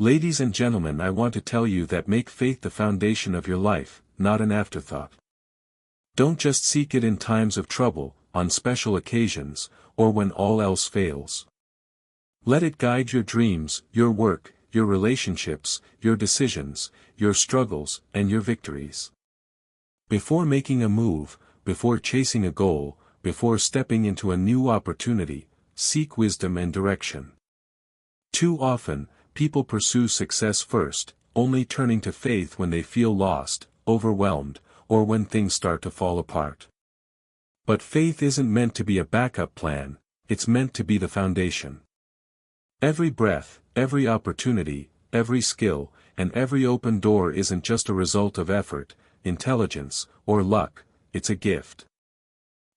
Ladies and gentlemen, I want to tell you that make faith the foundation of your life, not an afterthought. Don't just seek it in times of trouble, on special occasions, or when all else fails. Let it guide your dreams, your work, your relationships, your decisions, your struggles, and your victories. Before making a move, before chasing a goal, before stepping into a new opportunity, seek wisdom and direction. Too often, people pursue success first, only turning to faith when they feel lost, overwhelmed, or when things start to fall apart. But faith isn't meant to be a backup plan, it's meant to be the foundation. Every breath, every opportunity, every skill, and every open door isn't just a result of effort, intelligence, or luck, it's a gift.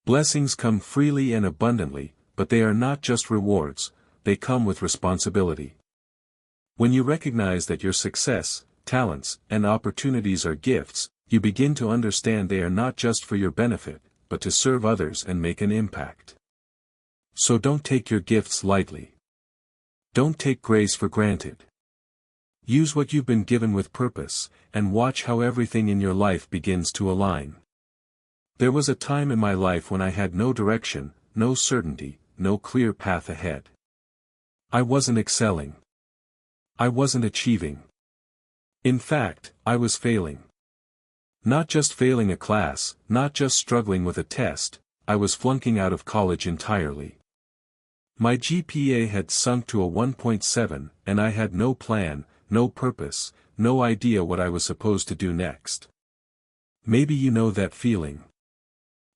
Blessings come freely and abundantly, but they are not just rewards, they come with responsibility. When you recognize that your success, talents, and opportunities are gifts, you begin to understand they are not just for your benefit, but to serve others and make an impact. So don't take your gifts lightly. Don't take grace for granted. Use what you've been given with purpose, and watch how everything in your life begins to align. There was a time in my life when I had no direction, no certainty, no clear path ahead. I wasn't excelling. I wasn't achieving. In fact, I was failing. Not just failing a class, not just struggling with a test, I was flunking out of college entirely. My GPA had sunk to a 1.7, and I had no plan, no purpose, no idea what I was supposed to do next. Maybe you know that feeling.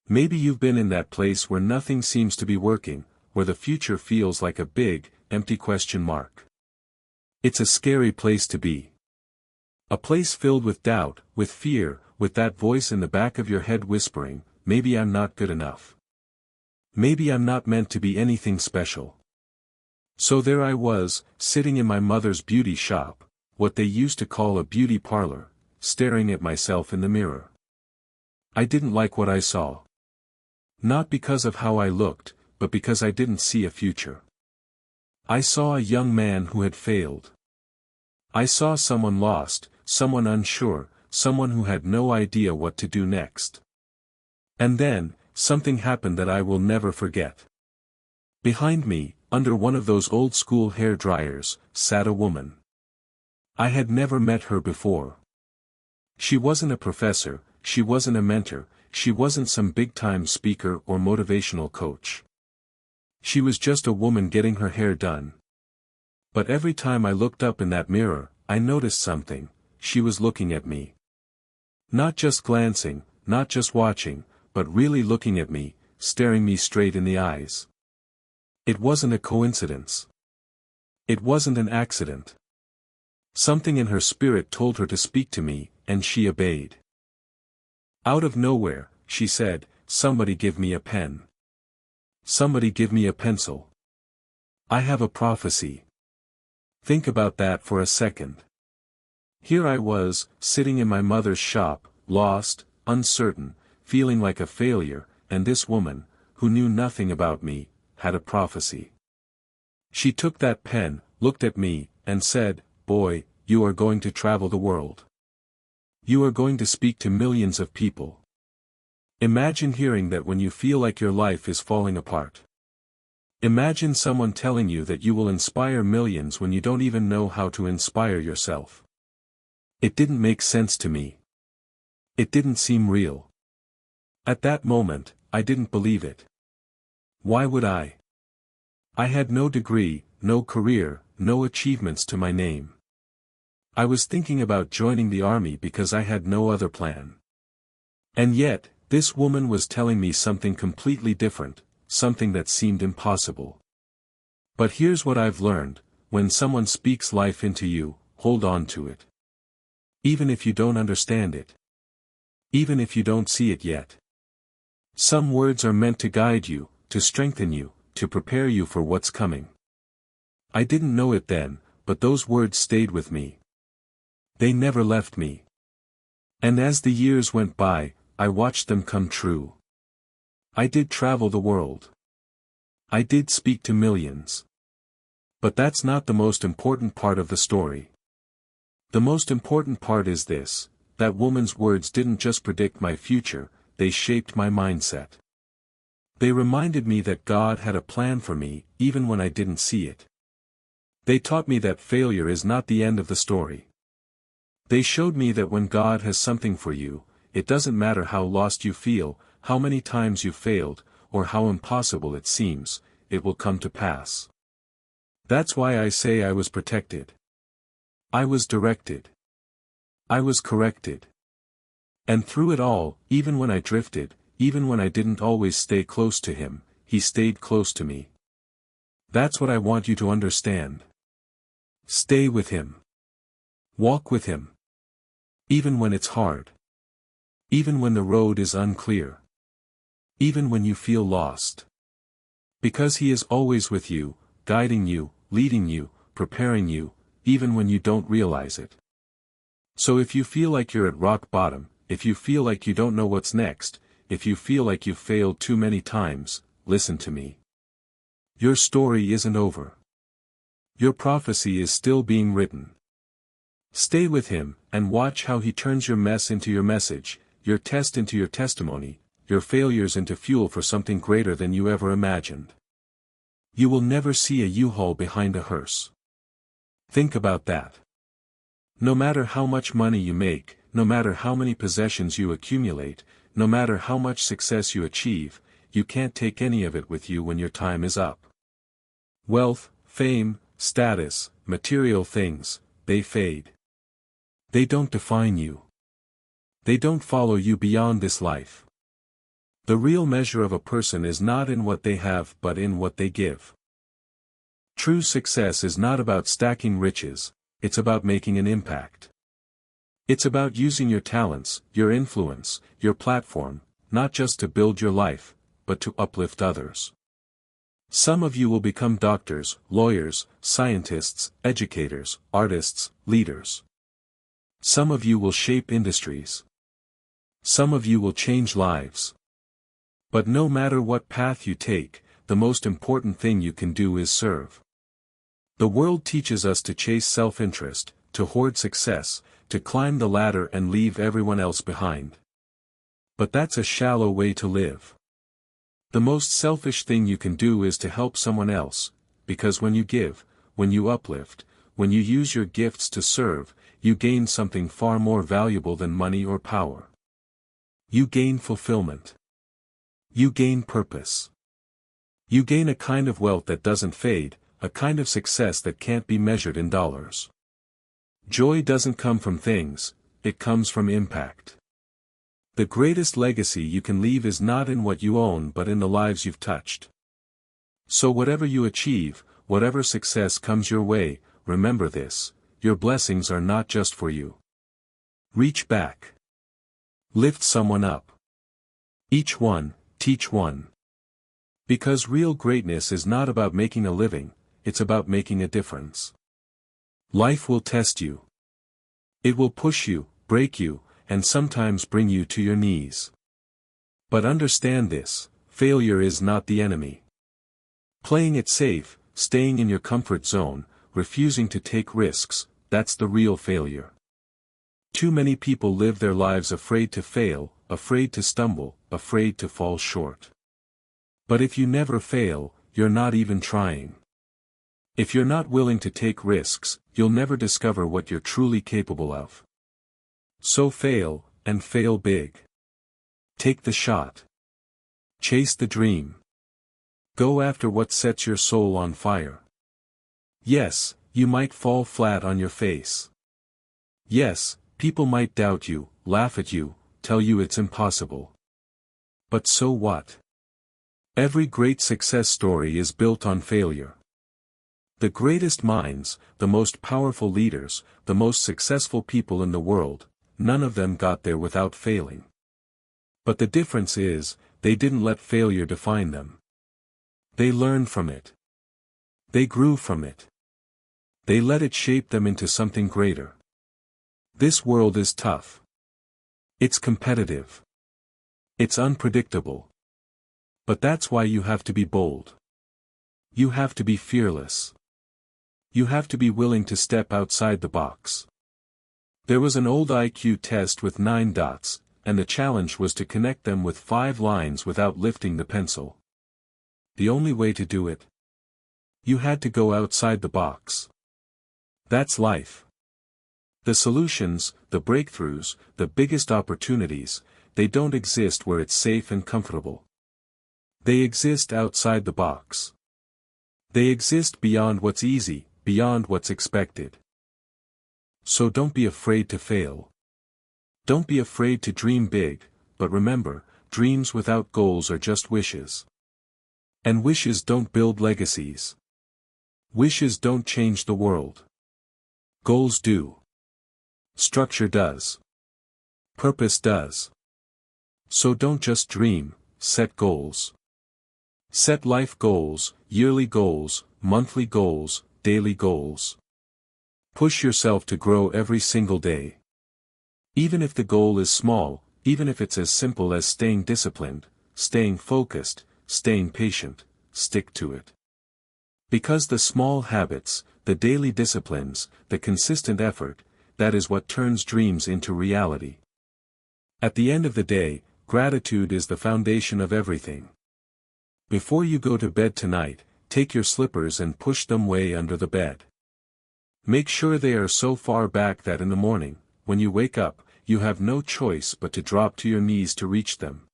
Maybe you've been in that place where nothing seems to be working, where the future feels like a big, empty question mark. It's a scary place to be. A place filled with doubt, with fear, with that voice in the back of your head whispering, maybe I'm not good enough. Maybe I'm not meant to be anything special. So there I was, sitting in my mother's beauty shop, what they used to call a beauty parlor, staring at myself in the mirror. I didn't like what I saw. Not because of how I looked, but because I didn't see a future. I saw a young man who had failed. I saw someone lost, someone unsure, someone who had no idea what to do next. And then, something happened that I will never forget. Behind me, under one of those old-school hair dryers, sat a woman. I had never met her before. She wasn't a professor, she wasn't a mentor, she wasn't some big-time speaker or motivational coach. She was just a woman getting her hair done. But every time I looked up in that mirror, I noticed something. She was looking at me. Not just glancing, not just watching, but really looking at me, staring me straight in the eyes. It wasn't a coincidence. It wasn't an accident. Something in her spirit told her to speak to me, and she obeyed. Out of nowhere, she said, "Somebody give me a pen. Somebody give me a pencil. I have a prophecy." Think about that for a second. Here I was, sitting in my mother's shop, lost, uncertain, feeling like a failure, and this woman, who knew nothing about me, had a prophecy. She took that pen, looked at me, and said, "Boy, you are going to travel the world. You are going to speak to millions of people." Imagine hearing that when you feel like your life is falling apart. Imagine someone telling you that you will inspire millions when you don't even know how to inspire yourself. It didn't make sense to me. It didn't seem real. At that moment, I didn't believe it. Why would I? I had no degree, no career, no achievements to my name. I was thinking about joining the army because I had no other plan. And yet, this woman was telling me something completely different, something that seemed impossible. But here's what I've learned: when someone speaks life into you, hold on to it. Even if you don't understand it. Even if you don't see it yet. Some words are meant to guide you, to strengthen you, to prepare you for what's coming. I didn't know it then, but those words stayed with me. They never left me. And as the years went by, I watched them come true. I did travel the world. I did speak to millions. But that's not the most important part of the story. The most important part is this: that woman's words didn't just predict my future, they shaped my mindset. They reminded me that God had a plan for me, even when I didn't see it. They taught me that failure is not the end of the story. They showed me that when God has something for you, it doesn't matter how lost you feel, how many times you failed, or how impossible it seems, it will come to pass. That's why I say I was protected. I was directed. I was corrected. And through it all, even when I drifted, even when I didn't always stay close to Him, He stayed close to me. That's what I want you to understand. Stay with Him. Walk with Him. Even when it's hard. Even when the road is unclear. Even when you feel lost. Because He is always with you, guiding you, leading you, preparing you, even when you don't realize it. So if you feel like you're at rock bottom, if you feel like you don't know what's next, if you feel like you've failed too many times, listen to me. Your story isn't over. Your prophecy is still being written. Stay with Him, and watch how He turns your mess into your message, your test into your testimony, your failures into fuel for something greater than you ever imagined. You will never see a U-Haul behind a hearse. Think about that. No matter how much money you make, no matter how many possessions you accumulate, no matter how much success you achieve, you can't take any of it with you when your time is up. Wealth, fame, status, material things, they fade. They don't define you. They don't follow you beyond this life. The real measure of a person is not in what they have but in what they give. True success is not about stacking riches, it's about making an impact. It's about using your talents, your influence, your platform, not just to build your life, but to uplift others. Some of you will become doctors, lawyers, scientists, educators, artists, leaders. Some of you will shape industries. Some of you will change lives. But no matter what path you take, the most important thing you can do is serve. The world teaches us to chase self-interest, to hoard success, to climb the ladder and leave everyone else behind. But that's a shallow way to live. The most selfish thing you can do is to help someone else, because when you give, when you uplift, when you use your gifts to serve, you gain something far more valuable than money or power. You gain fulfillment. You gain purpose. You gain a kind of wealth that doesn't fade, a kind of success that can't be measured in dollars. Joy doesn't come from things, it comes from impact. The greatest legacy you can leave is not in what you own but in the lives you've touched. So whatever you achieve, whatever success comes your way, remember this: your blessings are not just for you. Reach back. Lift someone up. Each one, teach one. Because real greatness is not about making a living, it's about making a difference. Life will test you. It will push you, break you, and sometimes bring you to your knees. But understand this: failure is not the enemy. Playing it safe, staying in your comfort zone, refusing to take risks, that's the real failure. Too many people live their lives afraid to fail, afraid to stumble, afraid to fall short. But if you never fail, you're not even trying. If you're not willing to take risks, you'll never discover what you're truly capable of. So fail, and fail big. Take the shot. Chase the dream. Go after what sets your soul on fire. Yes, you might fall flat on your face. Yes, people might doubt you, laugh at you, tell you it's impossible. But so what? Every great success story is built on failure. The greatest minds, the most powerful leaders, the most successful people in the world, none of them got there without failing. But the difference is, they didn't let failure define them. They learned from it. They grew from it. They let it shape them into something greater. This world is tough. It's competitive. It's unpredictable. But that's why you have to be bold. You have to be fearless. You have to be willing to step outside the box. There was an old IQ test with 9 dots, and the challenge was to connect them with 5 lines without lifting the pencil. The only way to do it? You had to go outside the box. That's life. The solutions, the breakthroughs, the biggest opportunities, they don't exist where it's safe and comfortable. They exist outside the box. They exist beyond what's easy, beyond what's expected. So don't be afraid to fail. Don't be afraid to dream big, but remember, dreams without goals are just wishes. And wishes don't build legacies. Wishes don't change the world. Goals do. Structure does. Purpose does. So don't just dream, set goals. Set life goals, yearly goals, monthly goals, daily goals. Push yourself to grow every single day. Even if the goal is small, even if it's as simple as staying disciplined, staying focused, staying patient, stick to it. Because the small habits, the daily disciplines, the consistent effort, that is what turns dreams into reality. At the end of the day, gratitude is the foundation of everything. Before you go to bed tonight, take your slippers and push them way under the bed. Make sure they are so far back that in the morning, when you wake up, you have no choice but to drop to your knees to reach them.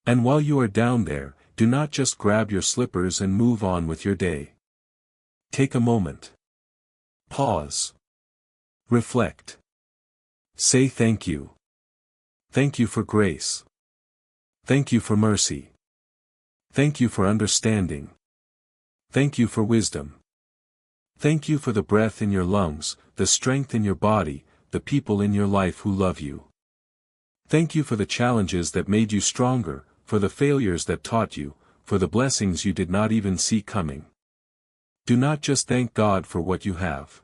And while you are down there, do not just grab your slippers and move on with your day. Take a moment. Pause. Reflect. Say thank you. Thank you for grace. Thank you for mercy. Thank you for understanding. Thank you for wisdom. Thank you for the breath in your lungs, the strength in your body, the people in your life who love you. Thank you for the challenges that made you stronger, for the failures that taught you, for the blessings you did not even see coming. Do not just thank God for what you have.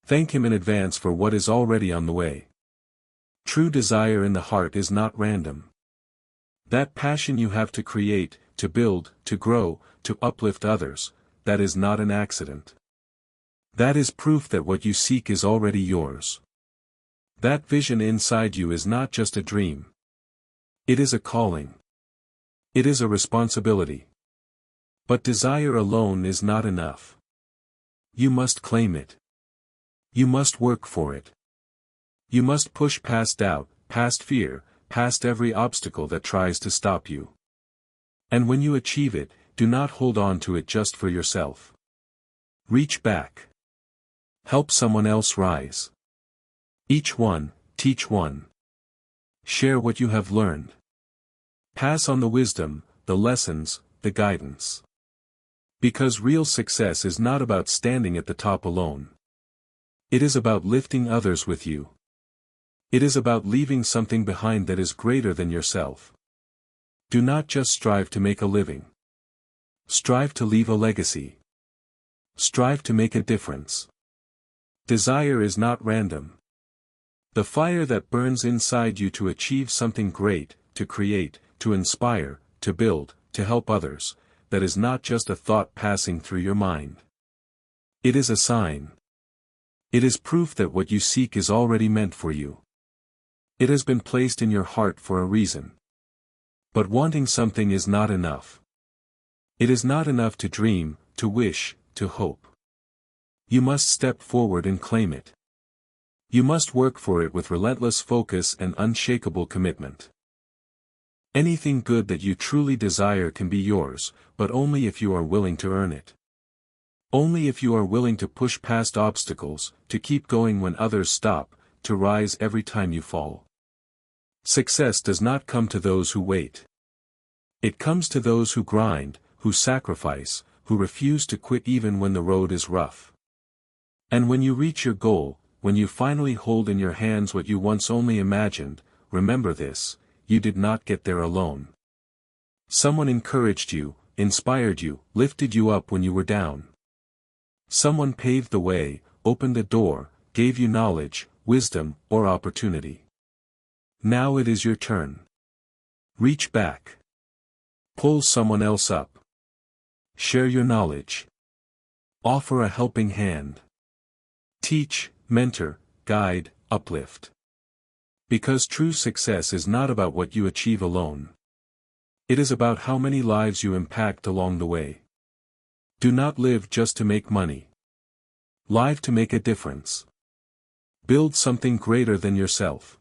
Thank Him in advance for what is already on the way. True desire in the heart is not random. That passion you have to create, to build, to grow, to uplift others, that is not an accident. That is proof that what you seek is already yours. That vision inside you is not just a dream. It is a calling. It is a responsibility. But desire alone is not enough. You must claim it. You must work for it. You must push past doubt, past fear, past every obstacle that tries to stop you. And when you achieve it, do not hold on to it just for yourself. Reach back. Help someone else rise. Each one, teach one. Share what you have learned. Pass on the wisdom, the lessons, the guidance. Because real success is not about standing at the top alone. It is about lifting others with you. It is about leaving something behind that is greater than yourself. Do not just strive to make a living. Strive to leave a legacy. Strive to make a difference. Desire is not random. The fire that burns inside you to achieve something great, to create, to inspire, to build, to help others, that is not just a thought passing through your mind. It is a sign. It is proof that what you seek is already meant for you. It has been placed in your heart for a reason. But wanting something is not enough. It is not enough to dream, to wish, to hope. You must step forward and claim it. You must work for it with relentless focus and unshakable commitment. Anything good that you truly desire can be yours, but only if you are willing to earn it. Only if you are willing to push past obstacles, to keep going when others stop, to rise every time you fall. Success does not come to those who wait. It comes to those who grind, who sacrifice, who refuse to quit even when the road is rough. And when you reach your goal, when you finally hold in your hands what you once only imagined, remember this: you did not get there alone. Someone encouraged you, inspired you, lifted you up when you were down. Someone paved the way, opened the door, gave you knowledge, wisdom, or opportunity. Now it is your turn. Reach back. Pull someone else up. Share your knowledge. Offer a helping hand. Teach, mentor, guide, Uplift. Because true success is not about what you achieve alone. It is about how many lives you impact along the way. Do not live just to make money. Live to make a difference. Build something greater than yourself.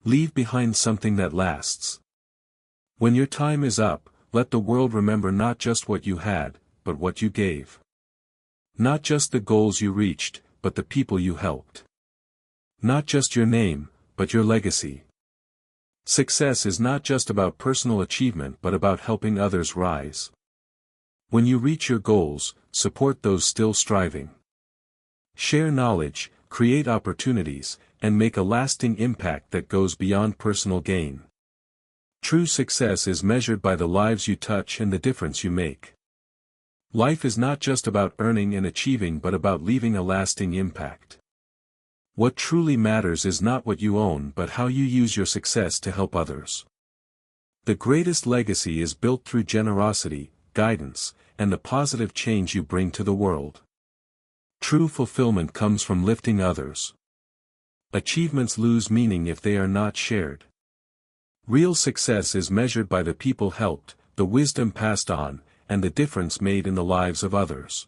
Leave behind something that lasts. When your time is up, let the world remember not just what you had, but what you gave. Not just the goals you reached, but the people you helped. Not just your name, but your legacy. Success is not just about personal achievement but about helping others rise. When you reach your goals, support those still striving. Share knowledge, create opportunities, and make a lasting impact that goes beyond personal gain. True success is measured by the lives you touch and the difference you make. Life is not just about earning and achieving but about leaving a lasting impact. What truly matters is not what you own but how you use your success to help others. The greatest legacy is built through generosity, guidance, and the positive change you bring to the world. True fulfillment comes from lifting others. Achievements lose meaning if they are not shared. Real success is measured by the people helped, the wisdom passed on, and the difference made in the lives of others.